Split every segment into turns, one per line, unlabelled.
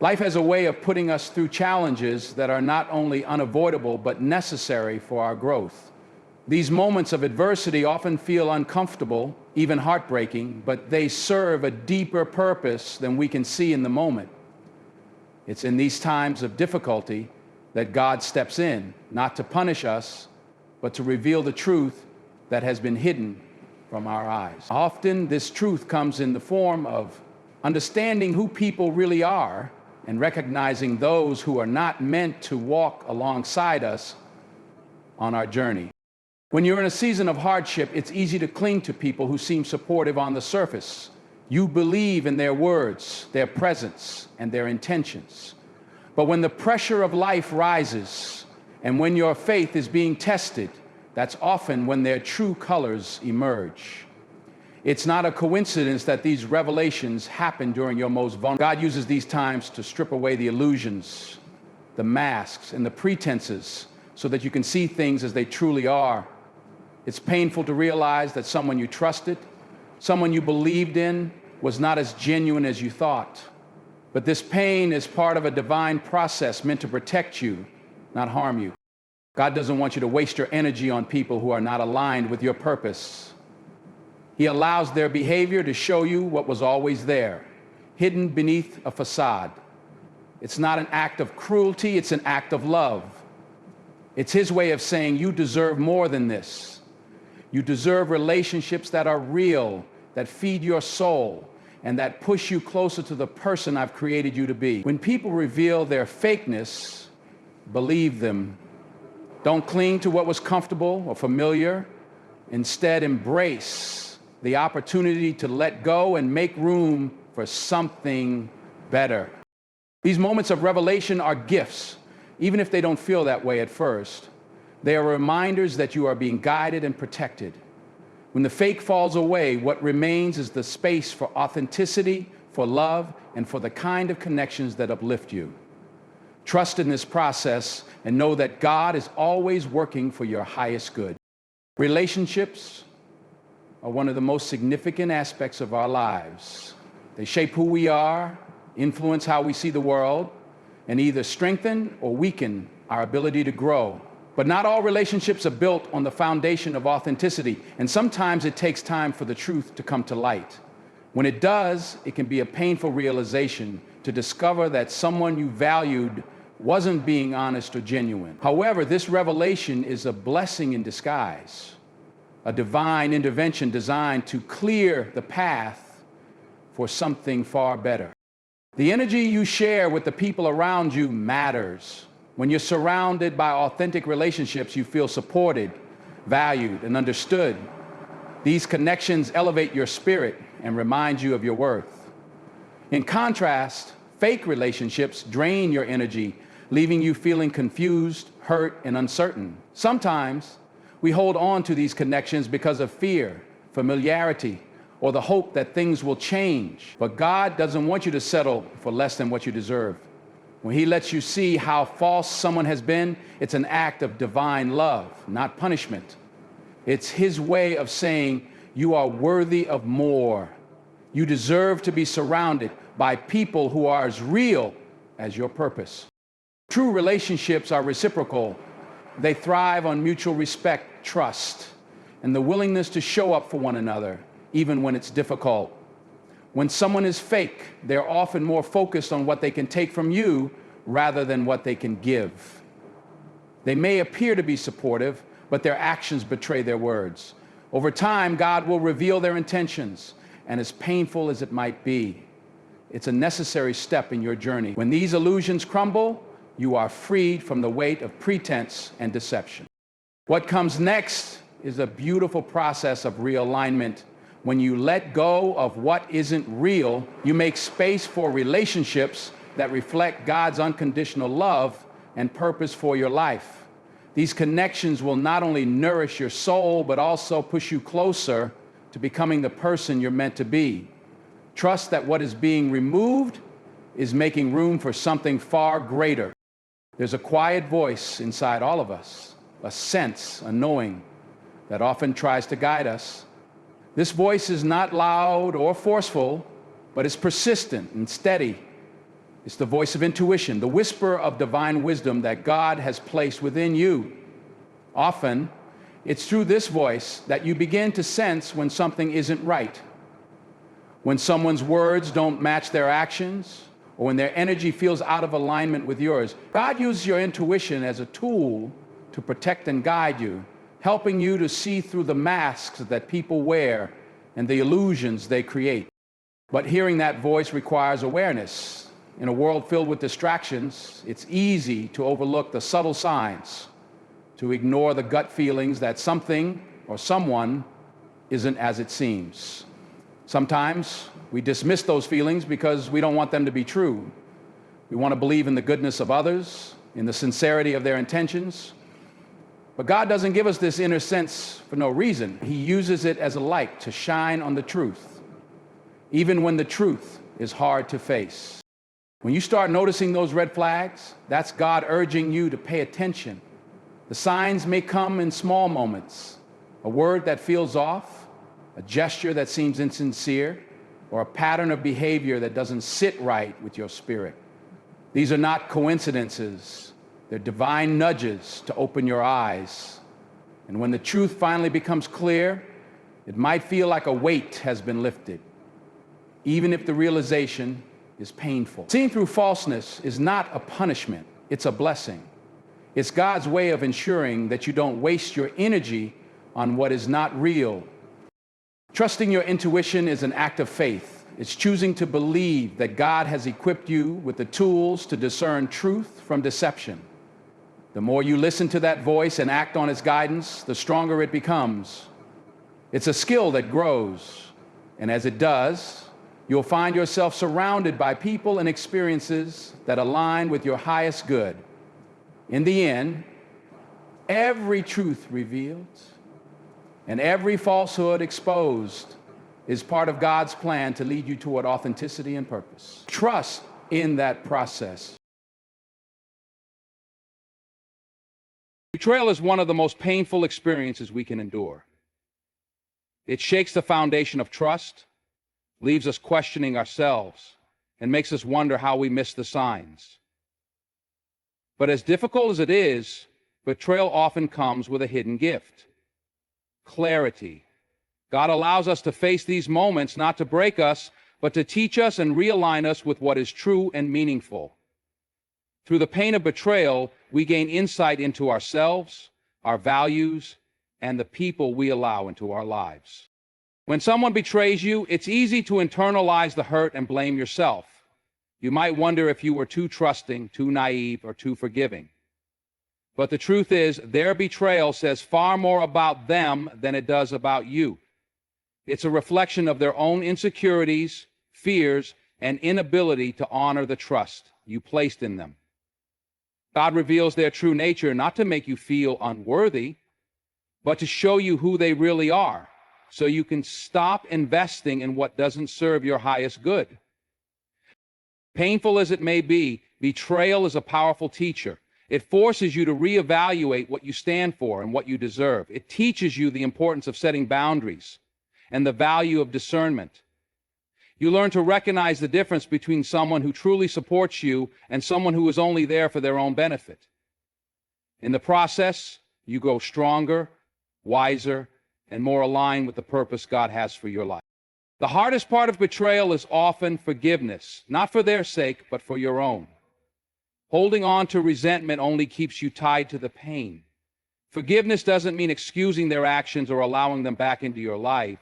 Life has a way of putting us through challenges that are not only unavoidable, but necessary for our growth. These moments of adversity often feel uncomfortable, even heartbreaking, but they serve a deeper purpose than we can see in the moment. It's in these times of difficulty that God steps in, not to punish us, but to reveal the truth that has been hidden from our eyes. Often this truth comes in the form of understanding who people really are and recognizing those who are not meant to walk alongside us on our journey. When you're in a season of hardship, it's easy to cling to people who seem supportive on the surface. You believe in their words, their presence, and their intentions. But when the pressure of life rises, and when your faith is being tested, that's often when their true colors emerge. It's not a coincidence that these revelations happen during your most vulnerable. God uses these times to strip away the illusions, the masks, and the pretenses so that you can see things as they truly are. It's painful to realize that someone you trusted, someone you believed in, was not as genuine as you thought. But this pain is part of a divine process meant to protect you, not harm you. God doesn't want you to waste your energy on people who are not aligned with your purpose. He allows their behavior to show you what was always there, hidden beneath a facade. It's not an act of cruelty, it's an act of love. It's His way of saying, you deserve more than this. You deserve relationships that are real, that feed your soul, and that push you closer to the person I've created you to be. When people reveal their fakeness, believe them. Don't cling to what was comfortable or familiar. Instead, embrace the opportunity to let go and make room for something better. These moments of revelation are gifts, even if they don't feel that way at first. They are reminders that you are being guided and protected. When the fake falls away, what remains is the space for authenticity, for love, and for the kind of connections that uplift you. Trust in this process and know that God is always working for your highest good. Relationships are one of the most significant aspects of our lives. They shape who we are, influence how we see the world, and either strengthen or weaken our ability to grow. But not all relationships are built on the foundation of authenticity, and sometimes it takes time for the truth to come to light. When it does, it can be a painful realization to discover that someone you valued wasn't being honest or genuine. However, this revelation is a blessing in disguise, a divine intervention designed to clear the path for something far better. The energy you share with the people around you matters. When you're surrounded by authentic relationships, you feel supported, valued, and understood. These connections elevate your spirit and remind you of your worth. In contrast, fake relationships drain your energy, leaving you feeling confused, hurt, and uncertain. Sometimes we hold on to these connections because of fear, familiarity, or the hope that things will change. But God doesn't want you to settle for less than what you deserve. When He lets you see how false someone has been, it's an act of divine love, not punishment. It's His way of saying, you are worthy of more. You deserve to be surrounded by people who are as real as your purpose. True relationships are reciprocal. They thrive on mutual respect, trust, and the willingness to show up for one another, even when it's difficult. When someone is fake, they're often more focused on what they can take from you rather than what they can give. They may appear to be supportive, but their actions betray their words. Over time, God will reveal their intentions, and as painful as it might be, it's a necessary step in your journey. When these illusions crumble, you are freed from the weight of pretense and deception. What comes next is a beautiful process of realignment. When you let go of what isn't real, you make space for relationships that reflect God's unconditional love and purpose for your life. These connections will not only nourish your soul, but also push you closer to becoming the person you're meant to be. Trust that what is being removed is making room for something far greater. There's a quiet voice inside all of us, a sense, a knowing that often tries to guide us. This voice is not loud or forceful, but it's persistent and steady. It's the voice of intuition, the whisper of divine wisdom that God has placed within you. Often, it's through this voice that you begin to sense when something isn't right, when someone's words don't match their actions, or when their energy feels out of alignment with yours. God uses your intuition as a tool to protect and guide you, helping you to see through the masks that people wear and the illusions they create. But hearing that voice requires awareness. In a world filled with distractions, it's easy to overlook the subtle signs, to ignore the gut feelings that something or someone isn't as it seems. Sometimes we dismiss those feelings because we don't want them to be true. We want to believe in the goodness of others, in the sincerity of their intentions. But God doesn't give us this inner sense for no reason. He uses it as a light to shine on the truth, even when the truth is hard to face. When you start noticing those red flags, that's God urging you to pay attention. The signs may come in small moments, a word that feels off, a gesture that seems insincere, or a pattern of behavior that doesn't sit right with your spirit. These are not coincidences. They're divine nudges to open your eyes. And when the truth finally becomes clear, it might feel like a weight has been lifted, even if the realization is painful. Seeing through falseness is not a punishment, it's a blessing. It's God's way of ensuring that you don't waste your energy on what is not real. Trusting your intuition is an act of faith. It's choosing to believe that God has equipped you with the tools to discern truth from deception. The more you listen to that voice and act on its guidance, the stronger it becomes. It's a skill that grows, and as it does, you'll find yourself surrounded by people and experiences that align with your highest good. In the end, every truth revealed and every falsehood exposed is part of God's plan to lead you toward authenticity and purpose. Trust in that process. Betrayal is one of the most painful experiences we can endure. It shakes the foundation of trust, leaves us questioning ourselves, and makes us wonder how we miss the signs. But as difficult as it is, betrayal often comes with a hidden gift: clarity. God allows us to face these moments not to break us, but to teach us and realign us with what is true and meaningful. Through the pain of betrayal, we gain insight into ourselves, our values, and the people we allow into our lives. When someone betrays you, it's easy to internalize the hurt and blame yourself. You might wonder if you were too trusting, too naive, or too forgiving. But the truth is, their betrayal says far more about them than it does about you. It's a reflection of their own insecurities, fears, and inability to honor the trust you placed in them. God reveals their true nature not to make you feel unworthy, but to show you who they really are, so you can stop investing in what doesn't serve your highest good. Painful as it may be, betrayal is a powerful teacher. It forces you to reevaluate what you stand for and what you deserve. It teaches you the importance of setting boundaries and the value of discernment. You learn to recognize the difference between someone who truly supports you and someone who is only there for their own benefit. In the process, you grow stronger, wiser, and more aligned with the purpose God has for your life. The hardest part of betrayal is often forgiveness, not for their sake, but for your own. Holding on to resentment only keeps you tied to the pain. Forgiveness doesn't mean excusing their actions or allowing them back into your life.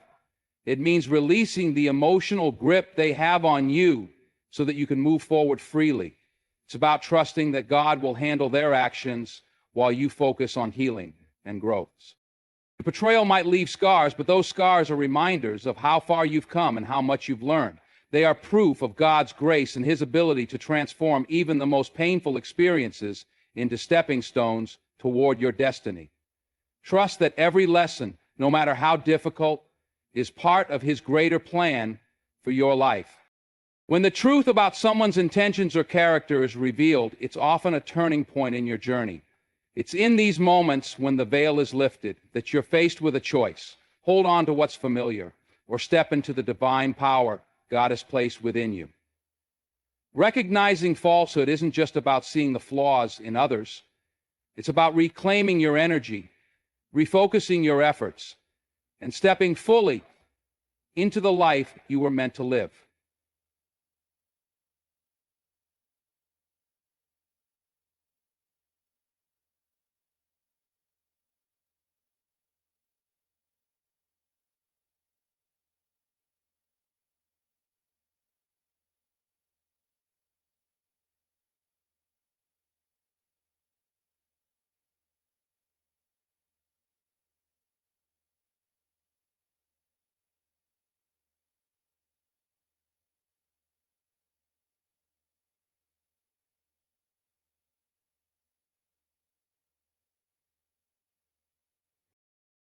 It means releasing the emotional grip they have on you so that you can move forward freely. It's about trusting that God will handle their actions while you focus on healing and growth. The betrayal might leave scars, but those scars are reminders of how far you've come and how much you've learned. They are proof of God's grace and His ability to transform even the most painful experiences into stepping stones toward your destiny. Trust that every lesson, no matter how difficult, is part of His greater plan for your life. When the truth about someone's intentions or character is revealed, it's often a turning point in your journey. It's in these moments when the veil is lifted that you're faced with a choice: hold on to what's familiar or step into the divine power God has placed within you. Recognizing falsehood isn't just about seeing the flaws in others. It's about reclaiming your energy, refocusing your efforts, and stepping fully into the life you were meant to live.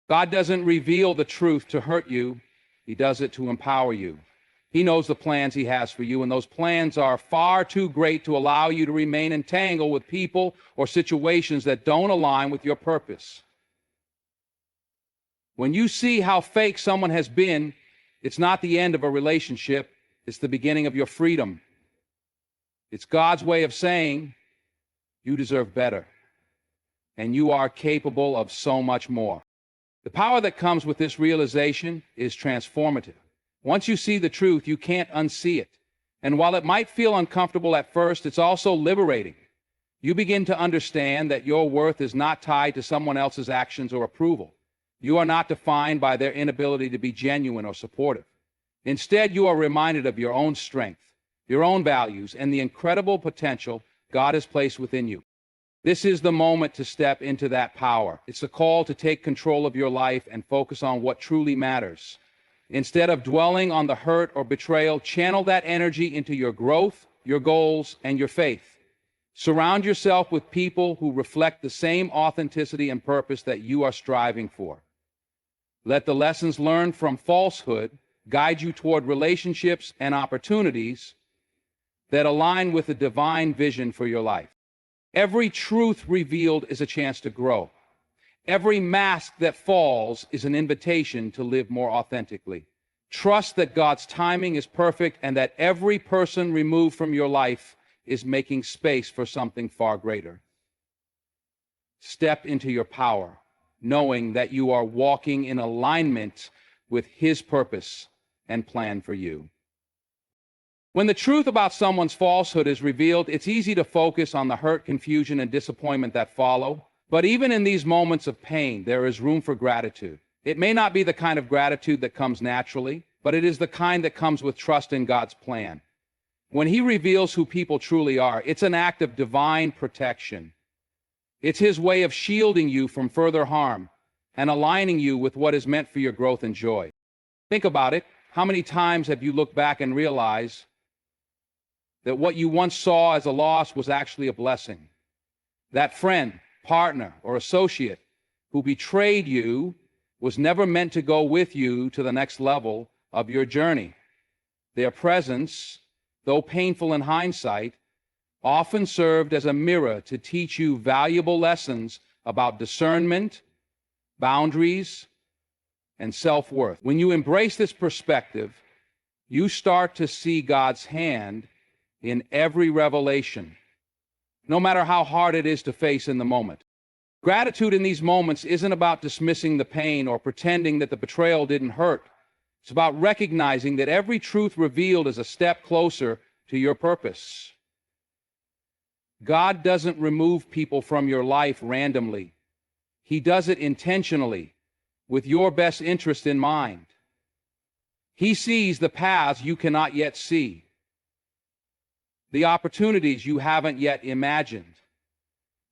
God doesn't reveal the truth to hurt you. He does it to empower you. He knows the plans he has for you, and those plans are far too great to allow you to remain entangled with people or situations that don't align with your purpose. When you see how fake someone has been, it's not the end of a relationship, it's the beginning of your freedom. It's God's way of saying, you deserve better, and you are capable of so much more. The power that comes with this realization is transformative. Once you see the truth, you can't unsee it. And while it might feel uncomfortable at first, it's also liberating. You begin to understand that your worth is not tied to someone else's actions or approval. You are not defined by their inability to be genuine or supportive. Instead, you are reminded of your own strength, your own values, and the incredible potential God has placed within you. This is the moment to step into that power. It's a call to take control of your life and focus on what truly matters. Instead of dwelling on the hurt or betrayal, channel that energy into your growth, your goals, and your faith. Surround yourself with people who reflect the same authenticity and purpose that you are striving for. Let the lessons learned from falsehood guide you toward relationships and opportunities that align with the divine vision for your life. Every truth revealed is a chance to grow. Every mask that falls is an invitation to live more authentically. Trust that God's timing is perfect and that every person removed from your life is making space for something far greater. Step into your power, knowing that you are walking in alignment with His purpose and plan for you. When the truth about someone's falsehood is revealed, it's easy to focus on the hurt, confusion, and disappointment that follow. But even in these moments of pain, there is room for gratitude. It may not be the kind of gratitude that comes naturally, but it is the kind that comes with trust in God's plan. When He reveals who people truly are, it's an act of divine protection. It's His way of shielding you from further harm and aligning you with what is meant for your growth and joy. Think about it. How many times have you looked back and realized that what you once saw as a loss was actually a blessing? That friend, partner, or associate who betrayed you was never meant to go with you to the next level of your journey. Their presence, though painful in hindsight, often served as a mirror to teach you valuable lessons about discernment, boundaries, and self-worth. When you embrace this perspective, you start to see God's hand in every revelation, no matter how hard it is to face in the moment. Gratitude in these moments isn't about dismissing the pain or pretending that the betrayal didn't hurt. It's about recognizing that every truth revealed is a step closer to your purpose. God doesn't remove people from your life randomly. He does it intentionally, with your best interest in mind. He sees the paths you cannot yet see, the opportunities you haven't yet imagined,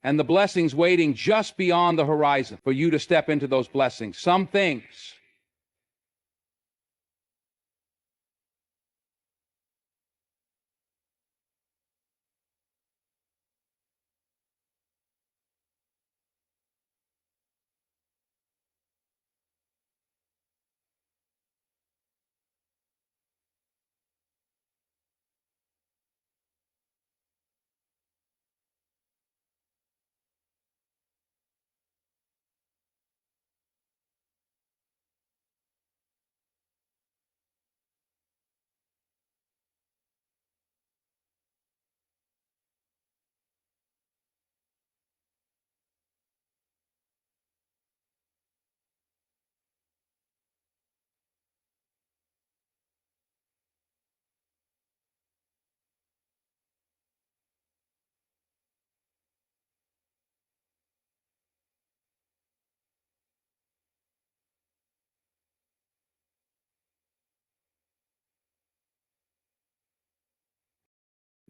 and the blessings waiting just beyond the horizon for you to step into those blessings. Some things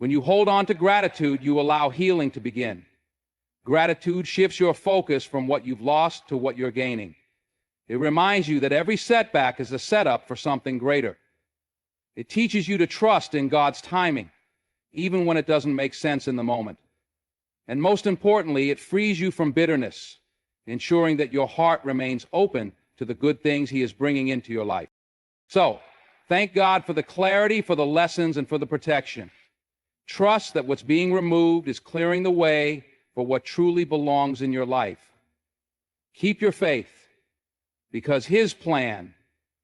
When you hold on to gratitude, you allow healing to begin. Gratitude shifts your focus from what you've lost to what you're gaining. It reminds you that every setback is a setup for something greater. It teaches you to trust in God's timing, even when it doesn't make sense in the moment. And most importantly, it frees you from bitterness, ensuring that your heart remains open to the good things He is bringing into your life. So, thank God for the clarity, for the lessons, and for the protection. Trust that what's being removed is clearing the way for what truly belongs in your life. Keep your faith, because His plan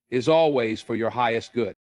is always for your highest good.